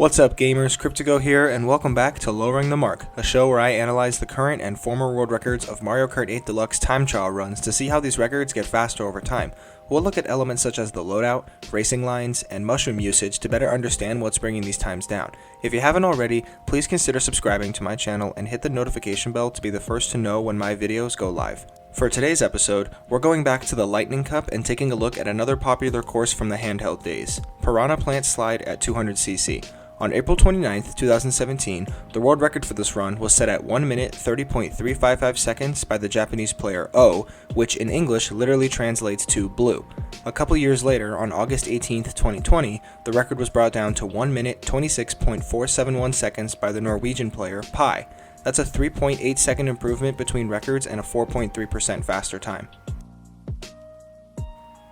What's up gamers, Cryptigo here, and welcome back to Lowering the Mark, a show where I analyze the current and former world records of Mario Kart 8 Deluxe time trial runs to see how these records get faster over time. We'll look at elements such as the loadout, racing lines, and mushroom usage to better understand what's bringing these times down. If you haven't already, please consider subscribing to my channel and hit the notification bell to be the first to know when my videos go live. For today's episode, we're going back to the Lightning Cup and taking a look at another popular course from the handheld days, Piranha Plant Slide at 200cc. On April 29, 2017, the world record for this run was set at 1 minute 30.355 seconds by the Japanese player O, which in English literally translates to blue. A couple years later, on August 18, 2020, the record was brought down to 1 minute 26.471 seconds by the Norwegian player Pi. That's a 3.8 second improvement between records and a 4.3% faster time.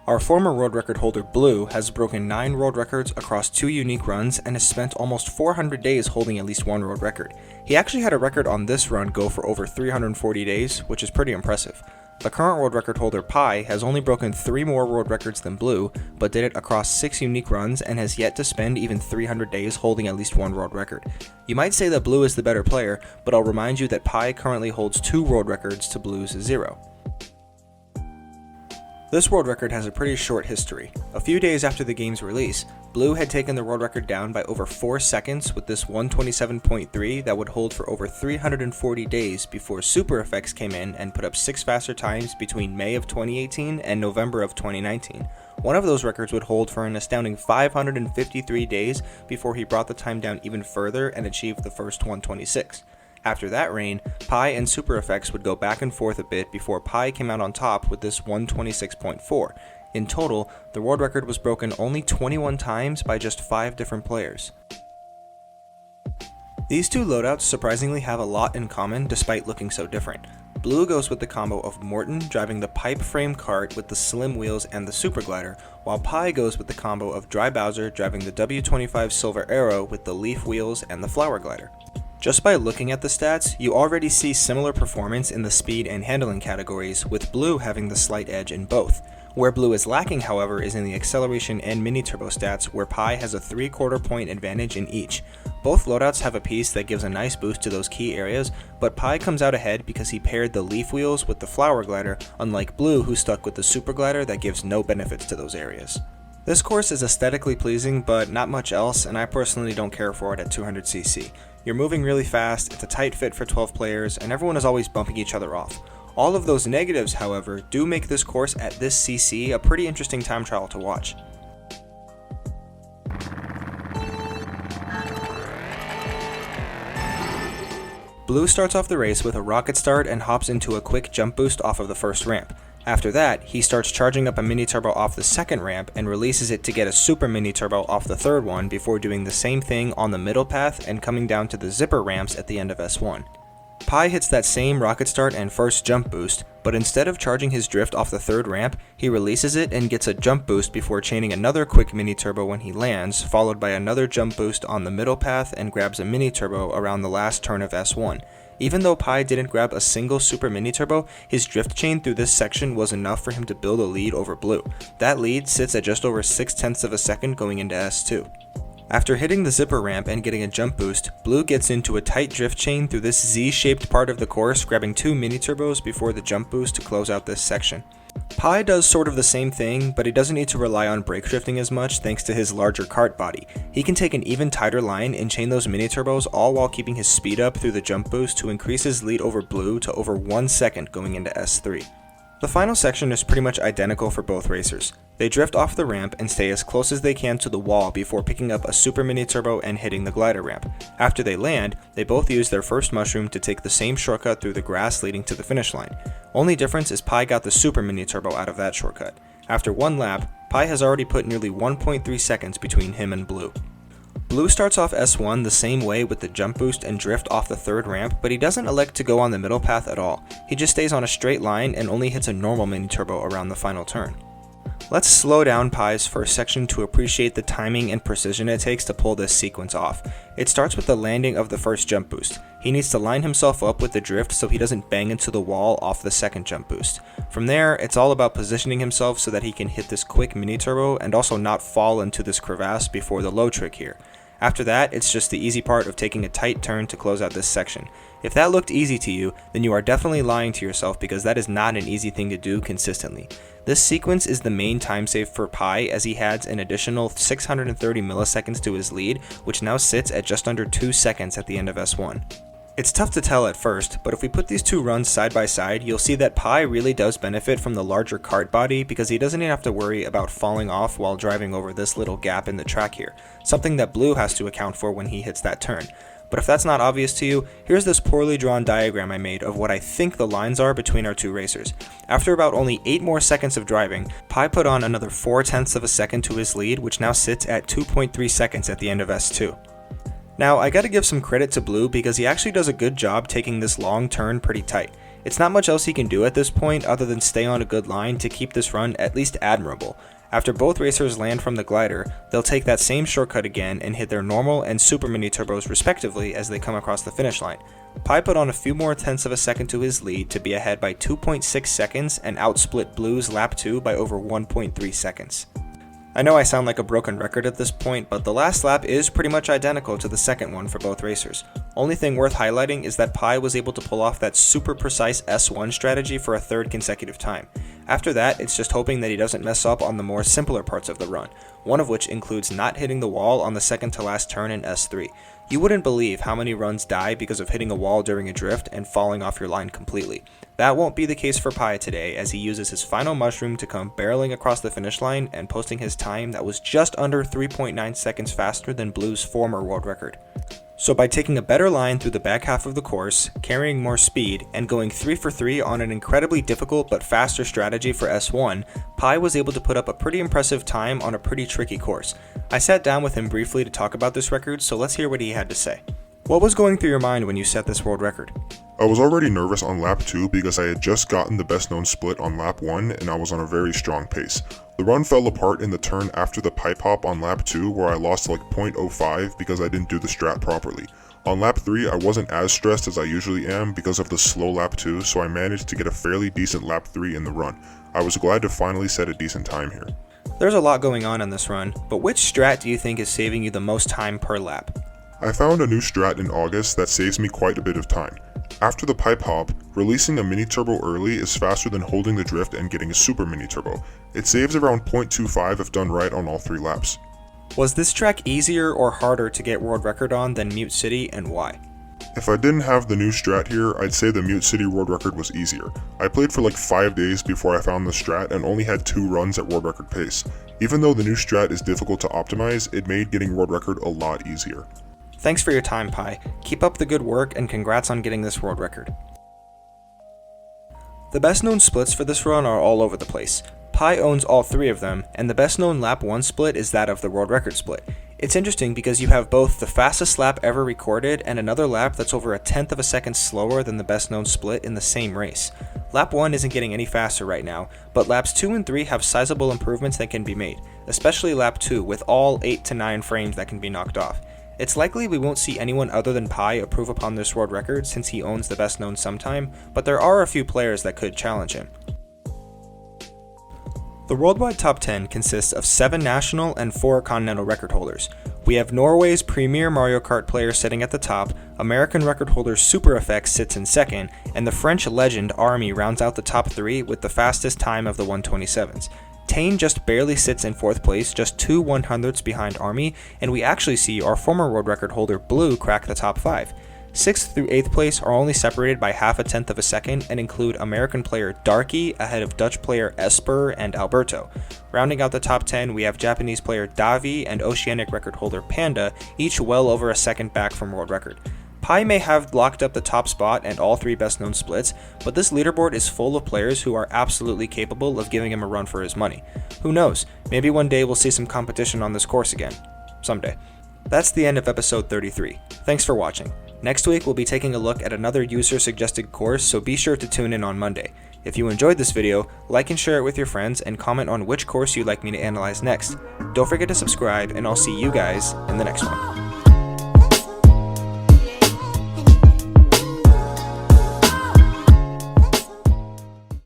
Our former world record holder Blue has broken 9 world records across 2 unique runs and has spent almost 400 days holding at least one world record. He actually had a record on this run go for over 340 days, which is pretty impressive. The current world record holder Pi has only broken 3 more world records than Blue, but did it across 6 unique runs and has yet to spend even 300 days holding at least one world record. You might say that Blue is the better player, but I'll remind you that Pi currently holds 2 world records to Blue's 0. This world record has a pretty short history. A few days after the game's release, Blue had taken the world record down by over 4 seconds with this 127.3 that would hold for over 340 days before Super Effects came in and put up 6 faster times between May of 2018 and November of 2019. One of those records would hold for an astounding 553 days before he brought the time down even further and achieved the first 126. After that reign, Pi and Super Effects would go back and forth a bit before Pi came out on top with this 126.4. In total, the world record was broken only 21 times by just 5 different players. These two loadouts surprisingly have a lot in common despite looking so different. Blue goes with the combo of Morton driving the pipe frame cart with the slim wheels and the super glider, while Pi goes with the combo of Dry Bowser driving the W25 Silver Arrow with the leaf wheels and the flower glider. Just by looking at the stats, you already see similar performance in the speed and handling categories, with Blue having the slight edge in both. Where Blue is lacking, however, is in the acceleration and mini-turbo stats, where Pi has a 3/4 point advantage in each. Both loadouts have a piece that gives a nice boost to those key areas, but Pi comes out ahead because he paired the leaf wheels with the flower glider, unlike Blue who stuck with the super glider that gives no benefits to those areas. This course is aesthetically pleasing, but not much else, and I personally don't care for it at 200cc. You're moving really fast, it's a tight fit for 12 players, and everyone is always bumping each other off. All of those negatives, however, do make this course at this CC a pretty interesting time trial to watch. Blue starts off the race with a rocket start and hops into a quick jump boost off of the first ramp. After that, he starts charging up a mini-turbo off the second ramp and releases it to get a super mini-turbo off the third one before doing the same thing on the middle path and coming down to the zipper ramps at the end of S1. Pi hits that same rocket start and first jump boost, but instead of charging his drift off the third ramp, he releases it and gets a jump boost before chaining another quick mini-turbo when he lands, followed by another jump boost on the middle path and grabs a mini-turbo around the last turn of S1. Even though Pi didn't grab a single super mini-turbo, his drift chain through this section was enough for him to build a lead over Blue. That lead sits at just over 0.6 of a second going into S2. After hitting the zipper ramp and getting a jump boost, Blue gets into a tight drift chain through this Z-shaped part of the course, grabbing 2 mini-turbos before the jump boost to close out this section. Pi does sort of the same thing, but he doesn't need to rely on brake drifting as much thanks to his larger kart body. He can take an even tighter line and chain those mini-turbos all while keeping his speed up through the jump boost to increase his lead over Blue to over 1 second going into S3. The final section is pretty much identical for both racers. They drift off the ramp and stay as close as they can to the wall before picking up a super mini-turbo and hitting the glider ramp. After they land, they both use their first mushroom to take the same shortcut through the grass leading to the finish line. Only difference is Pi got the super mini-turbo out of that shortcut. After one lap, Pi has already put nearly 1.3 seconds between him and Blue. Blue starts off S1 the same way with the jump boost and drift off the third ramp, but he doesn't elect to go on the middle path at all. He just stays on a straight line and only hits a normal mini-turbo around the final turn. Let's slow down Pi's first section to appreciate the timing and precision it takes to pull this sequence off. It starts with the landing of the first jump boost. He needs to line himself up with the drift so he doesn't bang into the wall off the second jump boost. From there, it's all about positioning himself so that he can hit this quick mini turbo and also not fall into this crevasse before the low trick here. After that, it's just the easy part of taking a tight turn to close out this section. If that looked easy to you, then you are definitely lying to yourself because that is not an easy thing to do consistently. This sequence is the main time save for Pi as he adds an additional 630 milliseconds to his lead, which now sits at just under 2 seconds at the end of S1. It's tough to tell at first, but if we put these two runs side by side, you'll see that Pi really does benefit from the larger kart body because he doesn't even have to worry about falling off while driving over this little gap in the track here, something that Blue has to account for when he hits that turn. But if that's not obvious to you, here's this poorly drawn diagram I made of what I think the lines are between our two racers. After about only 8 more seconds of driving, Pi put on another 0.4 of a second to his lead, which now sits at 2.3 seconds at the end of S2. Now, I gotta give some credit to Blue because he actually does a good job taking this long turn pretty tight. It's not much else he can do at this point other than stay on a good line to keep this run at least admirable. After both racers land from the glider, they'll take that same shortcut again and hit their normal and super mini turbos respectively as they come across the finish line. Pi put on a few more tenths of a second to his lead to be ahead by 2.6 seconds and outsplit Blue's lap 2 by over 1.3 seconds. I know I sound like a broken record at this point, but the last lap is pretty much identical to the second one for both racers. Only thing worth highlighting is that Pi was able to pull off that super precise S1 strategy for a third consecutive time. After that, it's just hoping that he doesn't mess up on the more simpler parts of the run, one of which includes not hitting the wall on the second to last turn in S3. You wouldn't believe how many runs die because of hitting a wall during a drift and falling off your line completely. That won't be the case for Pi today as he uses his final mushroom to come barreling across the finish line and posting his time that was just under 3.9 seconds faster than Blue's former world record. So by taking a better line through the back half of the course, carrying more speed, and going 3 for 3 on an incredibly difficult but faster strategy for S1, Pi was able to put up a pretty impressive time on a pretty tricky course. I sat down with him briefly to talk about this record, so let's hear what he had to say. What was going through your mind when you set this world record? I was already nervous on lap 2 because I had just gotten the best known split on lap 1 and I was on a very strong pace. The run fell apart in the turn after the pipe hop on lap 2 where I lost like 0.05 because I didn't do the strat properly. On lap 3 I wasn't as stressed as I usually am because of the slow lap 2, so I managed to get a fairly decent lap 3 in the run. I was glad to finally set a decent time here. There's a lot going on in this run, but which strat do you think is saving you the most time per lap? I found a new strat in August that saves me quite a bit of time. After the pipe hop, releasing a mini turbo early is faster than holding the drift and getting a super mini turbo. It saves around 0.25 if done right on all 3 laps. Was this track easier or harder to get world record on than Mute City, and why? If I didn't have the new strat here, I'd say the Mute City world record was easier. I played for like 5 days before I found the strat and only had 2 runs at world record pace. Even though the new strat is difficult to optimize, it made getting world record a lot easier. Thanks for your time, Pi. Keep up the good work and congrats on getting this world record. The best known splits for this run are all over the place. Pi owns all 3 of them, and the best known lap 1 split is that of the world record split. It's interesting because you have both the fastest lap ever recorded and another lap that's over a tenth of a second slower than the best known split in the same race. Lap 1 isn't getting any faster right now, but laps 2 and 3 have sizable improvements that can be made, especially lap 2 with all 8 to 9 frames that can be knocked off. It's likely we won't see anyone other than Pi improve upon this world record since he owns the best known sometime, but there are a few players that could challenge him. The worldwide top 10 consists of 7 national and 4 continental record holders. We have Norway's premier Mario Kart player sitting at the top, American record holder Super FX sits in second, and the French legend Army rounds out the top 3 with the fastest time of the 127s. Tane just barely sits in 4th place, just 2 100ths behind Army, and we actually see our former world record holder Blue crack the top 5. 6th through 8th place are only separated by half a tenth of a second and include American player Darky ahead of Dutch player Esper and Alberto. Rounding out the top 10, we have Japanese player Davi and Oceanic record holder Panda, each well over a second back from world record. Pi may have locked up the top spot and all 3 best known splits, but this leaderboard is full of players who are absolutely capable of giving him a run for his money. Who knows, maybe one day we'll see some competition on this course again. Someday. That's the end of episode 33. Thanks for watching. Next week we'll be taking a look at another user suggested course, so be sure to tune in on Monday. If you enjoyed this video, like and share it with your friends and comment on which course you'd like me to analyze next. Don't forget to subscribe, and I'll see you guys in the next one.